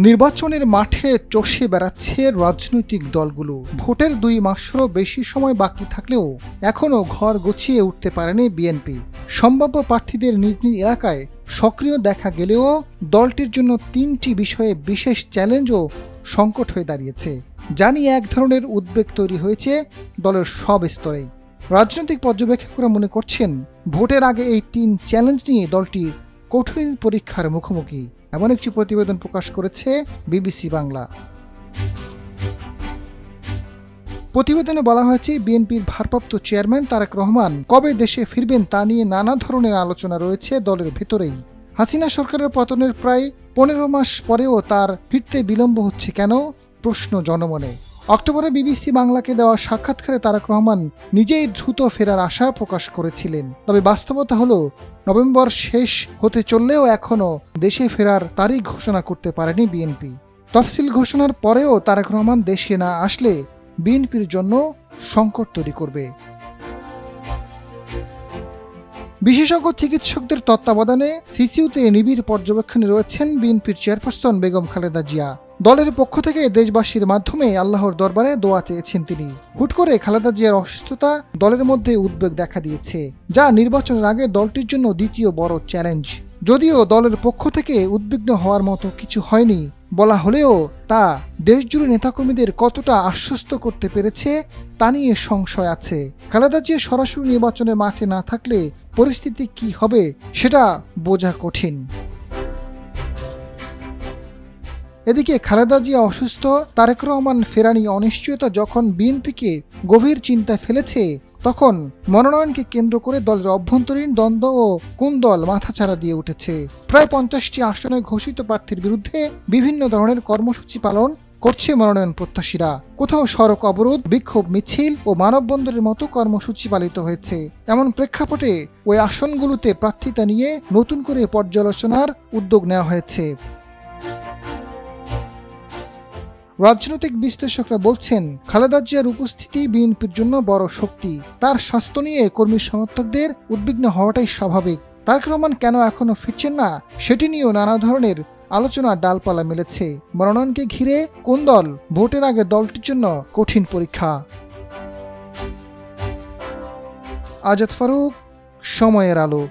নির্বাচনের মাঠে চষে বেড়াচ্ছে রাজনৈতিক দলগুলো। ভোটের 2 মাসেরও বেশি সময় বাকি থাকলেও এখনও ঘর গুছিয়ে উঠতে পারেনি বিএনপি। সম্ভাব্য প্রার্থীদের নিজ নিজ এলাকায় সক্রিয় দেখা গেলেও দলটির জন্য 3টি বিষয়ে বিশেষ চ্যালেঞ্জ ও সংকট হয়ে দাঁড়িয়েছে, যা নিয়ে এক ধরনের উদ্বেগ তৈরি হয়েছে দলের সব স্তরেই। রাজনৈতিক পর্যবেক্ষকরা মনে করছেন, ভোটের আগে এই 3 চ্যালেঞ্জ নিয়ে দলটি কঠিন পরীক্ষার মুখোমুখি। এমন একটি প্রতিবেদন প্রকাশ করেছে বিবিসি বাংলা। প্রতিবেদনে বলা হয়েছে, বিএনপির ভারপ্রাপ্ত চেয়ারম্যান তারেক রহমান কবে দেশে ফিরবেন তা নিয়ে নানা ধরনের আলোচনা রয়েছে দলের ভেতরেই। হাসিনা সরকারের পতনের প্রায় 15 মাস পরেও তার ফিরতে বিলম্ব হচ্ছে কেন, প্রশ্ন জনমনে। অক্টোবরে বিবিসি বাংলাকে দেওয়া সাক্ষাৎকারে তারেক রহমান নিজেই দ্রুত ফেরার আশা প্রকাশ করেছিলেন। তবে বাস্তবতা হলো, নভেম্বর শেষ হতে চললেও এখনও দেশে ফেরার তারিখ ঘোষণা করতে পারেনি বিএনপি। তফসিল ঘোষণার পরেও তারেক রহমান দেশে না আসলে বিএনপির জন্য সংকট তৈরি করবে। বিশেষজ্ঞ চিকিৎসকদের তত্ত্বাবধানে সিসিউতে নিবিড় পর্যবেক্ষণে রয়েছেন বিএনপির চেয়ারপারসন বেগম খালেদা জিয়া। দলের পক্ষ থেকে দেশবাসীর মাধ্যমে আল্লাহর দরবারে দোয়া চেয়েছেন তিনি। হুট করে খালেদা জিয়ার অসুস্থতা দলের মধ্যে উদ্বেগ দেখা দিয়েছে, যা নির্বাচনের আগে দলটির জন্য দ্বিতীয় বড় চ্যালেঞ্জ। যদিও দলের পক্ষ থেকে উদ্বিগ্ন হওয়ার মতো কিছু হয়নি বলা হলেও তা দেশজুড়ে নেতাকর্মীদের কতটা আশ্বস্ত করতে পেরেছে তা নিয়ে সংশয় আছে। খালেদা জিয়া সরাসরি নির্বাচনের মাঠে না থাকলে পরিস্থিতি কি হবে সেটা বোঝা কঠিন। এদিকে খালেদা জিয়া অসুস্থ, তারেক রহমান ফেরানি অনিশ্চয়তা যখন বিএনপিকে গভীর চিন্তায় ফেলেছে, তখন মনোনয়নকে কেন্দ্র করে দলের অভ্যন্তরীণ দ্বন্দ্ব ও কোন দল মাথাচাড়া দিয়ে উঠেছে। প্রায় 50টি আসনে ঘোষিত প্রার্থীর বিরুদ্ধে বিভিন্ন ধরনের কর্মসূচি পালন করছে মনোনয়ন প্রত্যাশীরা। কোথাও সড়ক অবরোধ, বিক্ষোভ মিছিল ও মানববন্ধনের মতো কর্মসূচি পালিত হয়েছে। এমন প্রেক্ষাপটে ওই আসনগুলোতে প্রার্থিতা নিয়ে নতুন করে পর্যালোচনার উদ্যোগ নেওয়া হয়েছে। রাজনৈতিক বিশ্লেষকরা বলছেন, খালেদা জিয়ার উপস্থিতি বিএনপির জন্য বড় শক্তি। তার স্বাস্থ্য নিয়ে কর্মী সমর্থকদের উদ্বিগ্ন হওয়াটাই স্বাভাবিক। তারেক রহমান কেন এখনো ফিরছেন না সেটি নিয়েও নানা ধরনের আলোচনা ডালপালা মেলেছে। মনোনয়নকে ঘিরে কোন দল ভোটের আগে দলটির জন্য কঠিন পরীক্ষা। আজাদ ফারুক, সময়ের আলো।